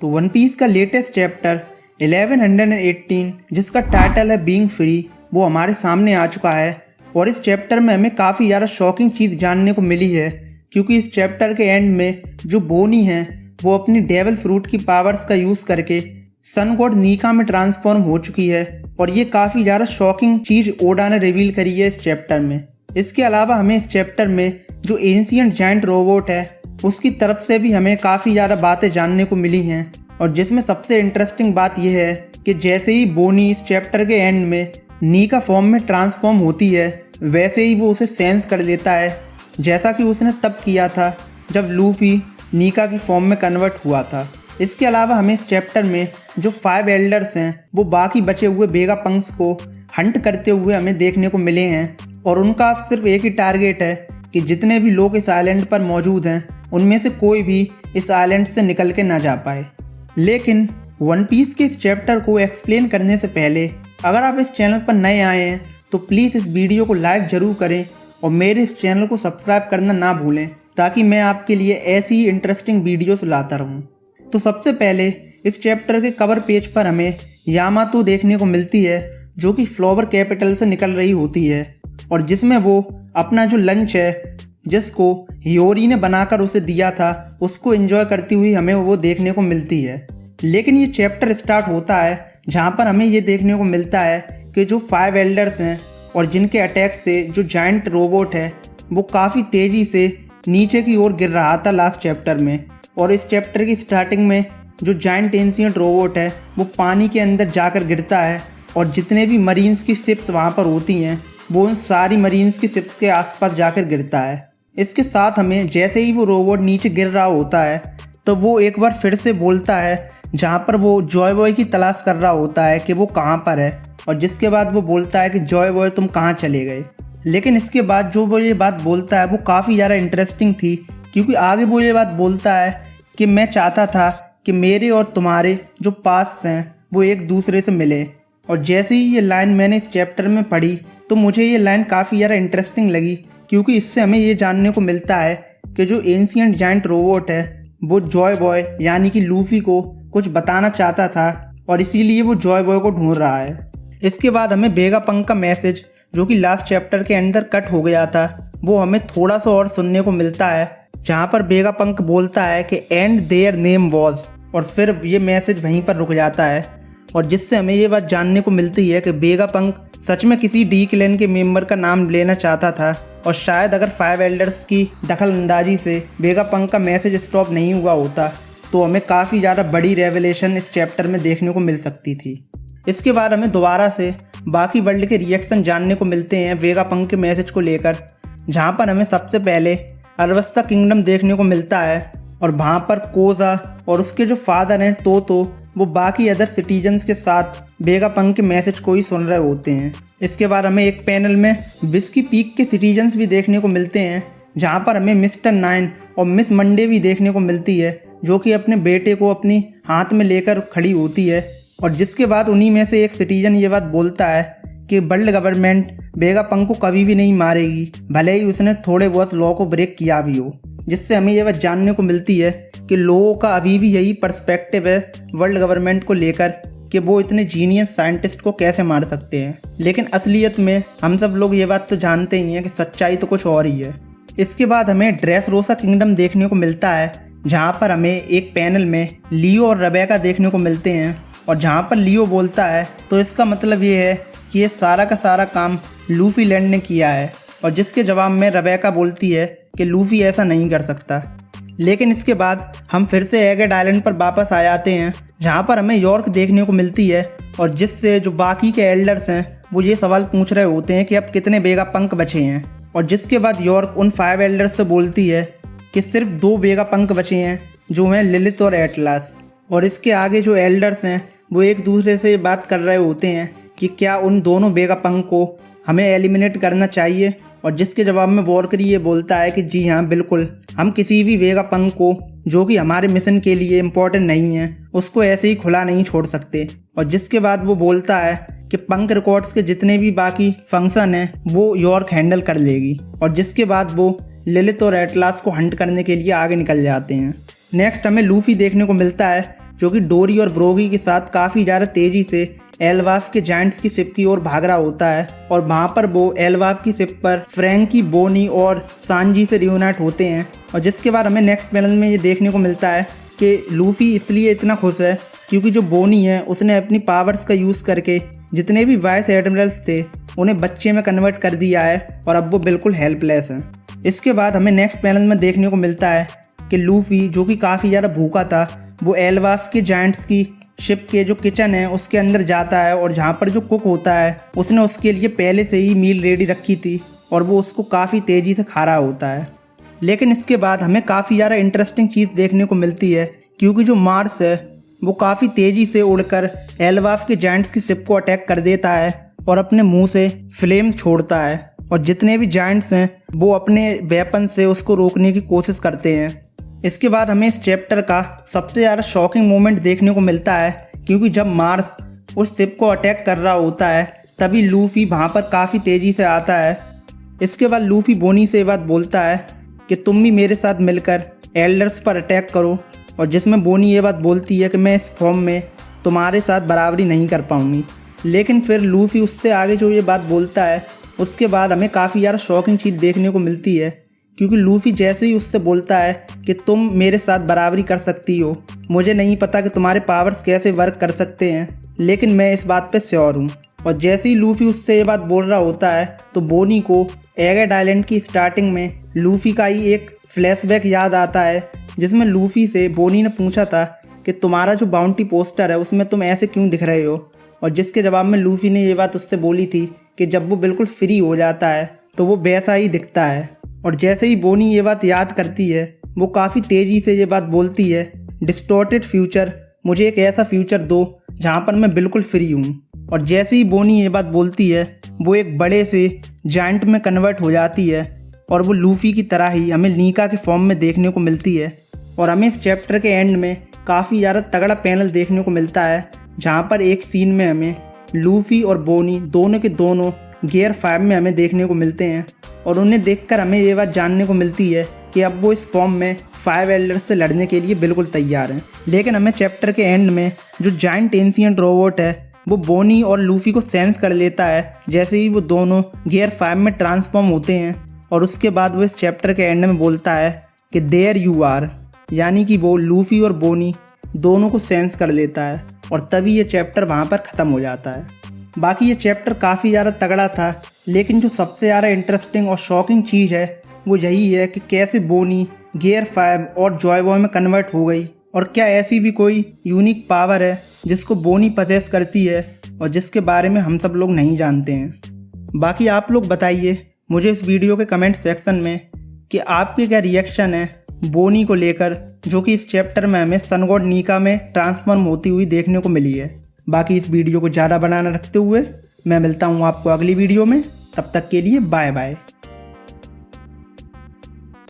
तो one piece का latest chapter 1118 जिसका टाइटल है बीइंग फ्री वो हमारे सामने आ चुका है। और इस चैप्टर में हमें काफ़ी ज़्यादा शॉकिंग चीज़ जानने को मिली है, क्योंकि इस चैप्टर के एंड में जो बोनी है वो अपनी डेविल फ्रूट की पावर्स का यूज़ करके सन गॉड नीका में ट्रांसफॉर्म हो चुकी है। और ये काफ़ी ज़्यादा शॉकिंग चीज़ ओडा ने रिवील करी है इस चैप्टर में। इसके अलावा हमें इस चैप्टर में जो एंशिएंट जायंट रोबोट है उसकी तरफ से भी हमें काफ़ी ज़्यादा बातें जानने को मिली हैं। और जिसमें सबसे इंटरेस्टिंग बात यह है कि जैसे ही बोनी इस चैप्टर के एंड में नीका फॉर्म में ट्रांसफॉर्म होती है वैसे ही वो उसे सेंस कर लेता है, जैसा कि उसने तब किया था जब लूफी नीका की फॉर्म में कन्वर्ट हुआ था। इसके अलावा हमें इस चैप्टर में जो 5 एल्डर्स हैं वो बाकी बचे हुए वेगापंक्स को हंट करते हुए हमें देखने को मिले हैं। और उनका सिर्फ एक ही टारगेट है कि जितने भी लोग इस आइलैंड पर मौजूद हैं उनमें से कोई भी इस आइलैंड से निकल के ना जा पाए। लेकिन वन पीस के इस चैप्टर को एक्सप्लेन करने से पहले अगर आप इस चैनल पर नए आए हैं तो प्लीज़ इस वीडियो को लाइक ज़रूर करें और मेरे इस चैनल को सब्सक्राइब करना ना भूलें, ताकि मैं आपके लिए ऐसी ही इंटरेस्टिंग वीडियोस लाता रहूं। तो सबसे पहले इस चैप्टर के कवर पेज पर हमें यामातो देखने को मिलती है, जो कि फ्लावर कैपिटल से निकल रही होती है और जिसमें वो अपना जो लंच है जिसको हियोरी ने बनाकर उसे दिया था उसको एंजॉय करती हुई हमें वो देखने को मिलती है। लेकिन ये चैप्टर स्टार्ट होता है जहाँ पर हमें ये देखने को मिलता है कि जो 5 एल्डर्स हैं और जिनके अटैक से जो जायंट रोबोट है वो काफ़ी तेज़ी से नीचे की ओर गिर रहा था लास्ट चैप्टर में। और इस चैप्टर की स्टार्टिंग में जो जायंट एंशिएंट रोबोट है वो पानी के अंदर जाकर गिरता है और जितने भी मरीन्स की शिप्स वहाँ पर होती हैं वो उन सारी मरीन्स की शिप्स के आसपास जाकर गिरता है। इसके साथ हमें जैसे ही वो रोबोट नीचे गिर रहा होता है तो वो एक बार फिर से बोलता है, जहाँ पर वो जॉय बॉय की तलाश कर रहा होता है कि वो कहाँ पर है। और जिसके बाद वो बोलता है कि जॉय बॉय तुम कहाँ चले गए। लेकिन इसके बाद जो वो ये बात बोलता है वो काफ़ी ज़्यादा इंटरेस्टिंग थी, क्योंकि आगे वो ये बात बोलता है कि मैं चाहता था कि मेरे और तुम्हारे जो पास हैं वो एक दूसरे से मिले। और जैसे ही ये लाइन मैंने इस चैप्टर में पढ़ी तो मुझे ये लाइन काफ़ी ज़्यादा इंटरेस्टिंग लगी, क्योंकि इससे हमें ये जानने को मिलता है कि जो एंशिएंट जायंट रोबोट है वो जॉय बॉय यानी कि लूफी को कुछ बताना चाहता था और इसीलिए वो जॉय बॉय को ढूंढ रहा है। इसके बाद हमें वेगापंक का मैसेज जो कि लास्ट चैप्टर के अंदर कट हो गया था वो हमें थोड़ा सा और सुनने को मिलता है, जहाँ पर वेगापंक बोलता है कि एंड देयर नेम वॉज, और फिर ये मैसेज वहीं पर रुक जाता है। और जिससे हमें ये बात जानने को मिलती है कि वेगापंक सच में किसी डी क्लैन के मेंबर का नाम लेना चाहता था। और शायद अगर 5 एल्डर्स की दखल अंदाजी से वेगापंक का मैसेज स्टॉप नहीं हुआ होता तो हमें काफ़ी ज़्यादा बड़ी रेवलेशन इस चैप्टर में देखने को मिल सकती थी। इसके बाद हमें दोबारा से बाकी वर्ल्ड के रिएक्शन जानने को मिलते हैं वेगापंक के मैसेज को लेकर, जहाँ पर हमें सबसे पहले अरवस्ता किंगडम देखने को मिलता है और वहाँ पर कोजा और उसके जो फादर हैं तो वो बाकी अदर सिटीजन्स के साथ वेगापंक के मैसेज को ही सुन रहे होते हैं। इसके बाद हमें एक पैनल में विस्की पीक के सिटीजन्स भी देखने को मिलते हैं, जहाँ पर हमें मिस्टर 9 और मिस मंडे भी देखने को मिलती है, जो कि अपने बेटे को अपनी हाथ में लेकर खड़ी होती है। और जिसके बाद उन्हीं में से एक सिटीजन ये बात बोलता है कि वर्ल्ड गवर्नमेंट वेगापंक को कभी भी नहीं मारेगी, भले ही उसने थोड़े बहुत लॉ को ब्रेक किया भी हो। जिससे हमें ये बात जानने को मिलती है कि लोगों का अभी भी यही पर्सपेक्टिव है वर्ल्ड गवर्नमेंट को लेकर कि वो इतने जीनियस साइंटिस्ट को कैसे मार सकते हैं। लेकिन असलियत में हम सब लोग ये बात तो जानते ही हैं कि सच्चाई तो कुछ और ही है। इसके बाद हमें ड्रेसरोसा किंगडम देखने को मिलता है, जहाँ पर हमें एक पैनल में लियो और रेबेका देखने को मिलते हैं। और जहाँ पर लियो बोलता है तो इसका मतलब ये है कि ये सारा का सारा काम लूफी लैंड ने किया है। और जिसके जवाब में रेबेका बोलती है कि लूफी ऐसा नहीं कर सकता। लेकिन इसके बाद हम फिर से एगेड आइलैंड पर वापस आ जाते हैं, जहाँ पर हमें यॉर्क देखने को मिलती है और जिससे जो बाकी के एल्डर्स हैं वो ये सवाल पूछ रहे होते हैं कि अब कितने वेगापंक बचे हैं। और जिसके बाद यॉर्क उन 5 एल्डर्स से बोलती है कि सिर्फ 2 वेगापंक बचे हैं, जो हैं लिलिथ और एटलास। और इसके आगे जो एल्डर्स हैं वो एक दूसरे से बात कर रहे होते हैं कि क्या उन दोनों वेगापंक को हमें एलिमिनेट करना चाहिए। और जिसके जवाब में वॉरकरी ये बोलता है कि जी हाँ बिल्कुल, हम किसी भी वेगापंक को जो कि हमारे मिशन के लिए इम्पोर्टेंट नहीं है उसको ऐसे ही खुला नहीं छोड़ सकते। और जिसके बाद वो बोलता है कि पंक रिकॉर्ड्स के जितने भी बाकी फंक्शन हैं वो यॉर्क हैंडल कर लेगी। और जिसके बाद वो लिलिथ और एटलास को हंट करने के लिए आगे निकल जाते हैं। नेक्स्ट हमें लूफी देखने को मिलता है, जो कि डोरी और ब्रोगी के साथ काफ़ी ज़्यादा तेज़ी से एल्बाफ के जायंट्स की शिप की ओर भाग रहा होता है और वहाँ पर वो एल्बाफ की शिप पर फ्रैंकी, बोनी और सांजी से रियूनाइट होते हैं। और जिसके बाद हमें नेक्स्ट पैनल में ये देखने को मिलता है कि लूफी इसलिए इतना खुश है क्योंकि जो बोनी है उसने अपनी पावर्स का यूज़ करके जितने भी वाइस एडमिरल्स थे उन्हें बच्चे में कन्वर्ट कर दिया है और अब वो बिल्कुल हेल्पलेस हैं। इसके बाद हमें नेक्स्ट पैनल में देखने को मिलता है कि लूफी जो कि काफ़ी ज़्यादा भूखा था वो एल्बाफ के जायंट्स की शिप के जो किचन है उसके अंदर जाता है और जहाँ पर जो कुक होता है उसने उसके लिए पहले से ही मील रेडी रखी थी और वो उसको काफ़ी तेज़ी से खा रहा होता है। लेकिन इसके बाद हमें काफ़ी ज़्यादा इंटरेस्टिंग चीज़ देखने को मिलती है क्योंकि जो मार्स है वो काफ़ी तेज़ी से उड़कर एल्बाफ के जायंट्स की शिप को अटैक कर देता है और अपने मुंह से फ्लेम छोड़ता है और जितने भी जायंट्स हैं वो अपने वेपन से उसको रोकने की कोशिश करते हैं। इसके बाद हमें इस चैप्टर का सबसे ज़्यादा शॉकिंग मोमेंट देखने को मिलता है क्योंकि जब मार्स उस शिप को अटैक कर रहा होता है तभी लूफी वहाँ पर काफ़ी तेज़ी से आता है। इसके बाद लूफी बोनी से ये बात बोलता है कि तुम भी मेरे साथ मिलकर एल्डर्स पर अटैक करो और जिसमें बोनी ये बात बोलती है कि मैं इस फॉर्म में तुम्हारे साथ बराबरी नहीं कर पाऊँगी। लेकिन फिर लूफी उससे आगे जो ये बात बोलता है उसके बाद हमें काफ़ी ज़्यादा शॉकिंग चीज़ देखने को मिलती है क्योंकि लूफी जैसे ही उससे बोलता है कि तुम मेरे साथ बराबरी कर सकती हो, मुझे नहीं पता कि तुम्हारे पावर्स कैसे वर्क कर सकते हैं लेकिन मैं इस बात पे श्योर हूँ। और जैसे ही लूफी उससे ये बात बोल रहा होता है तो बोनी को एगेट आइलैंड की स्टार्टिंग में लूफी का ही एक फ्लैशबैक याद आता है जिसमें लूफी से बोनी ने पूछा था कि तुम्हारा जो बाउंटी पोस्टर है उसमें तुम ऐसे क्यों दिख रहे हो, और जिसके जवाब में लूफी ने ये बात उससे बोली थी कि जब वो बिल्कुल फ्री हो जाता है तो वो वैसा ही दिखता है। और जैसे ही बोनी ये बात याद करती है वो काफ़ी तेज़ी से ये बात बोलती है, डिस्टॉर्टेड फ्यूचर, मुझे एक ऐसा फ्यूचर दो जहाँ पर मैं बिल्कुल फ्री हूँ। और जैसे ही बोनी ये बात बोलती है वो एक बड़े से जायंट में कन्वर्ट हो जाती है और वो लूफी की तरह ही हमें नीका के फॉर्म में देखने को मिलती है। और हमें इस चैप्टर के एंड में काफ़ी ज़्यादा तगड़ा पैनल देखने को मिलता है जहाँ पर एक सीन में हमें लूफी और बोनी दोनों के दोनों गियर 5 में हमें देखने को मिलते हैं और उन्हें देखकर हमें ये बात जानने को मिलती है कि अब वो इस फॉर्म में 5 एल्डर्स से लड़ने के लिए बिल्कुल तैयार हैं। लेकिन हमें चैप्टर के एंड में जो जायंट एंशिएंट रोबोट है वो बोनी और लूफी को सेंस कर लेता है जैसे ही वो दोनों गियर 5 में ट्रांसफॉर्म होते हैं और उसके बाद वो इस चैप्टर के एंड में बोलता है कि देयर यू आर, यानी कि वो लूफी और बोनी दोनों को सेंस कर लेता है और तभी ये चैप्टर वहाँ पर ख़त्म हो जाता है। बाकी ये चैप्टर काफ़ी ज़्यादा तगड़ा था लेकिन जो सबसे ज़्यादा इंटरेस्टिंग और शॉकिंग चीज़ है वो यही है कि कैसे बोनी गियर 5 और जॉय बॉय में कन्वर्ट हो गई और क्या ऐसी भी कोई यूनिक पावर है जिसको बोनी पजेस करती है और जिसके बारे में हम सब लोग नहीं जानते हैं। बाकी आप लोग बताइए मुझे इस वीडियो के कमेंट सेक्शन में कि आपके क्या रिएक्शन है बोनी को लेकर जो कि इस चैप्टर में हमें सन गॉड नीका में ट्रांसफॉर्म होती हुई देखने को मिली है। बाकी इस वीडियो को ज़्यादा बनाना रखते हुए मैं मिलता हूँ आपको अगली वीडियो में, तब तक के लिए बाय बाय।